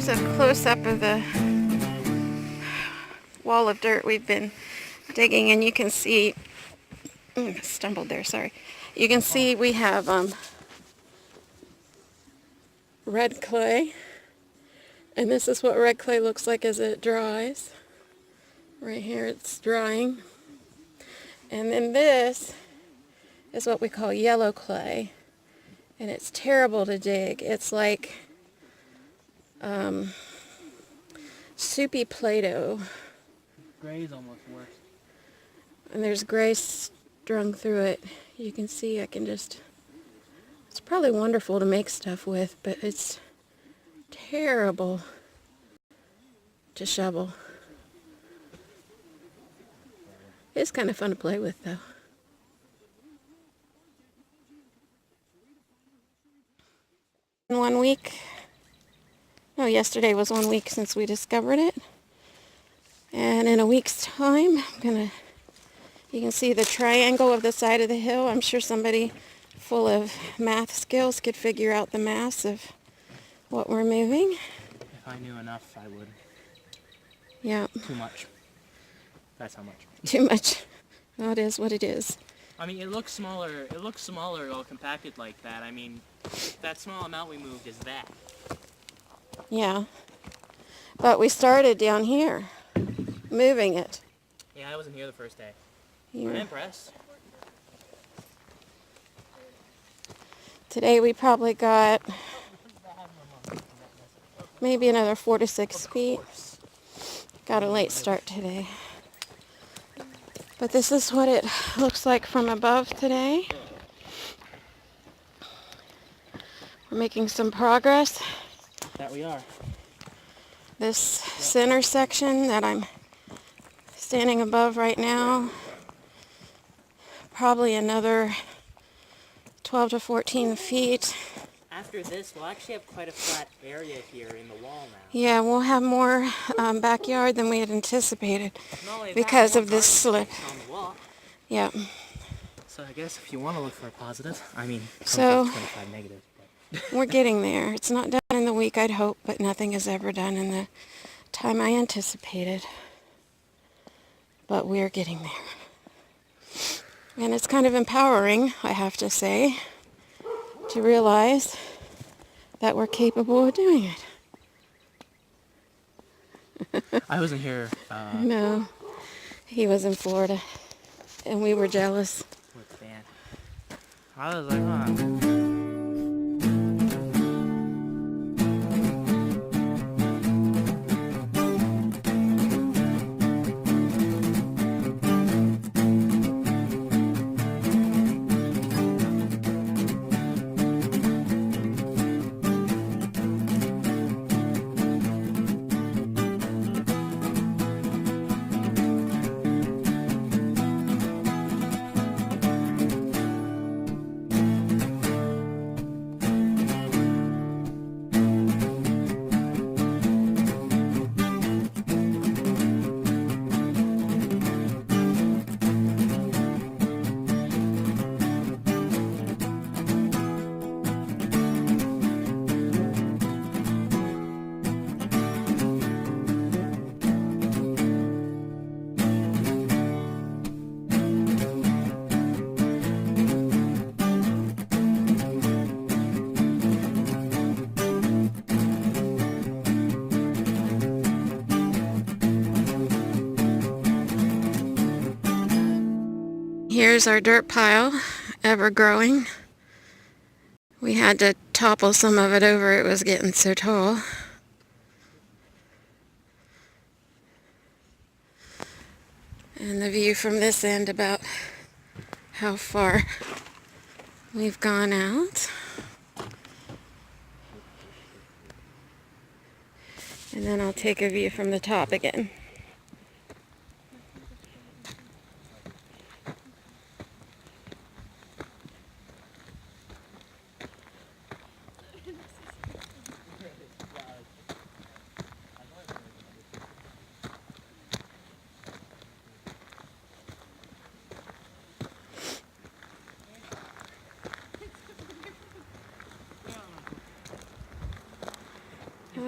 Here's a close-up of the wall of dirt we've been digging, and you can see, stumbled there, sorry. You can see we have red clay, and this is what red clay looks like as it dries. Right here it's drying. And then this is what we call yellow clay, and it's terrible to dig. It's like soupy Play-Doh. Gray is almost worse. And there's gray strung through it. You can see, it's probably wonderful to make stuff with, but it's terrible to shovel. It's kind of fun to play with, though. In 1 week, no, yesterday was 1 week since we discovered it. And in a week's time, you can see the triangle of the side of the hill. I'm sure somebody full of math skills could figure out the mass of what we're moving. If I knew enough, I would. Yeah. Too much. That's how much. Too much. Well, it is what it is. I mean, it looks smaller. It looks smaller all compacted like that. I mean, that small amount we moved is that. Yeah. But we started down here, moving it. Yeah, I wasn't here the first day. Yeah. I'm impressed. Today we probably got maybe another 4 to 6 feet. Got a late start today. But this is what it looks like from above today. We're making some progress. That we are. This center section that I'm standing above right now, probably another 12 to 14 feet. After this, we'll actually have quite a flat area here in the wall now. Yeah, we'll have more backyard than we had anticipated because of this slip. On the wall. Yeah. So I guess if you want to look for a positive, I mean, So 25 negative. we're getting there. It's not done in the week, I'd hope, but nothing is ever done in the time I anticipated. But we're getting there. And it's kind of empowering, I have to say, to realize that we're capable of doing it. I wasn't here. No, he was in Florida, and we were jealous. With the band. I was like, huh. Here's our dirt pile, ever growing. We had to topple some of it over, it was getting so tall. And the view from this end about how far we've gone out. And then I'll take a view from the top again.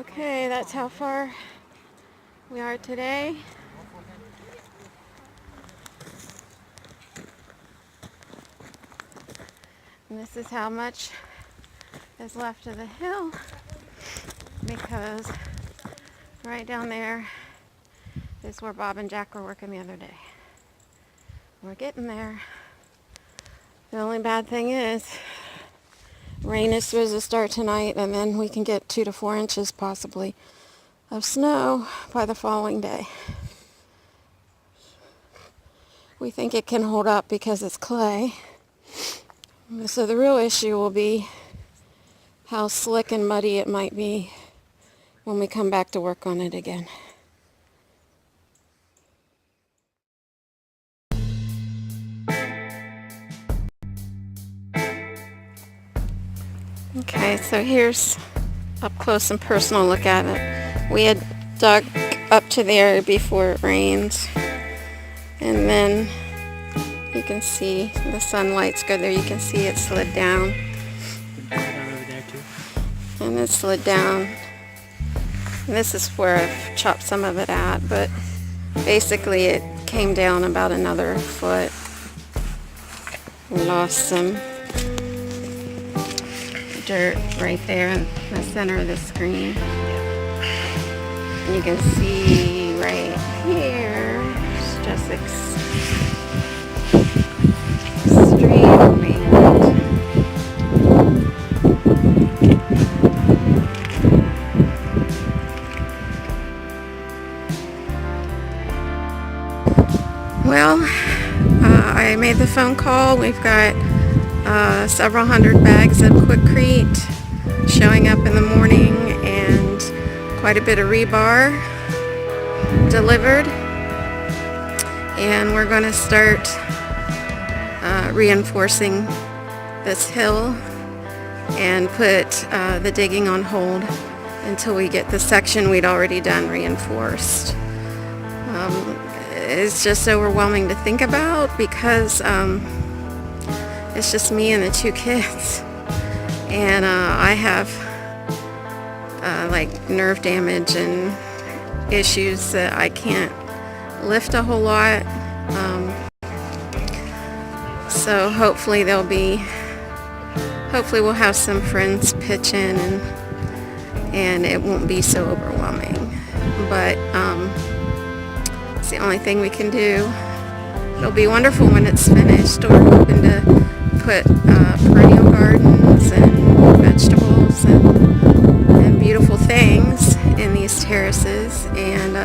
Okay, that's how far we are today. And this is how much is left of the hill, because right down there is where Bob and Jack were working the other day. We're getting there. The only bad thing is rain is supposed to start tonight, and then we can get 2 to 4 inches possibly of snow by the following day. We think it can hold up because it's clay. So the real issue will be how slick and muddy it might be when we come back to work on it again. Okay, so here's up close and personal look at it. We had dug up to there before it rained, and then you can see the sunlight's good there. You can see it slid down. And it slid down. And this is where I've chopped some of it at, but basically it came down about another foot. We lost some dirt right there in the center of the screen. And you can see right here, it's just extremely wet. Well, I made the phone call. We've got several hundred bags of Quikrete showing up in the morning, and quite a bit of rebar delivered. And we're going to start reinforcing this hill and put the digging on hold until we get the section we'd already done reinforced. It's just overwhelming to think about because it's just me and the 2 kids, and I have like nerve damage and issues that I can't lift a whole lot. So hopefully we'll have some friends pitch in, and it won't be so overwhelming. But it's the only thing we can do. It'll be wonderful when it's finished. We're hoping to put perennial gardens and vegetables and beautiful things in these terraces, and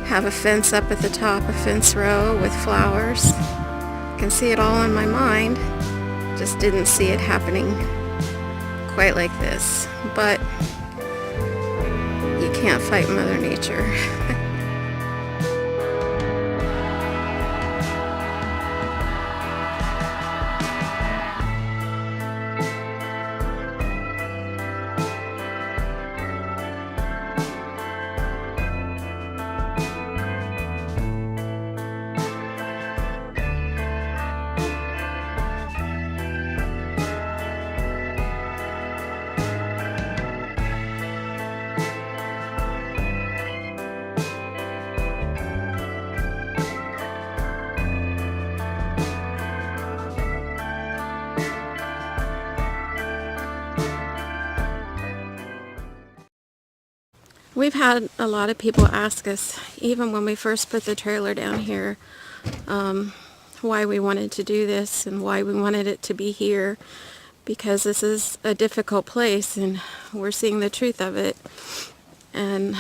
have a fence up at the top, a fence row with flowers. I can see it all in my mind. Just didn't see it happening quite like this. But you can't fight Mother Nature. We've had a lot of people ask us, even when we first put the trailer down here, why we wanted to do this and why we wanted it to be here, because this is a difficult place and we're seeing the truth of it. And,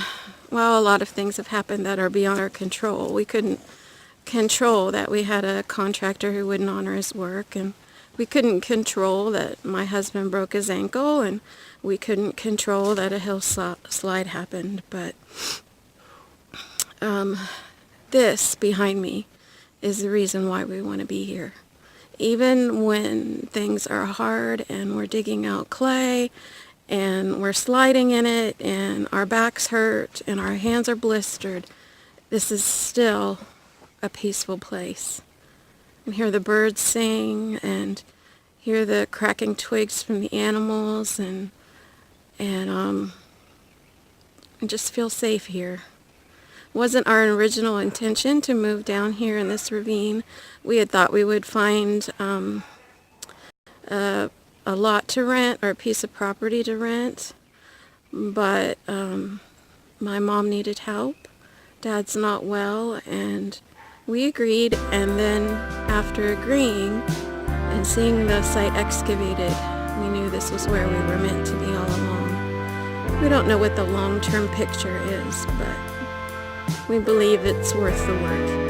well, a lot of things have happened that are beyond our control. We couldn't control that we had a contractor who wouldn't honor his work, and we couldn't control that my husband broke his ankle, and we couldn't control that a hillside happened. But this behind me is the reason why we want to be here. Even when things are hard and we're digging out clay and we're sliding in it and our backs hurt and our hands are blistered, this is still a peaceful place. And hear the birds sing and hear the cracking twigs from the animals, and I just feel safe here. Wasn't our original intention to move down here in this ravine. We had thought we would find a lot to rent or a piece of property to rent, but my mom needed help. Dad's not well, and we agreed, and then after agreeing and seeing the site excavated, we knew this was where we were meant to be all along. We don't know what the long-term picture is, but we believe it's worth the work.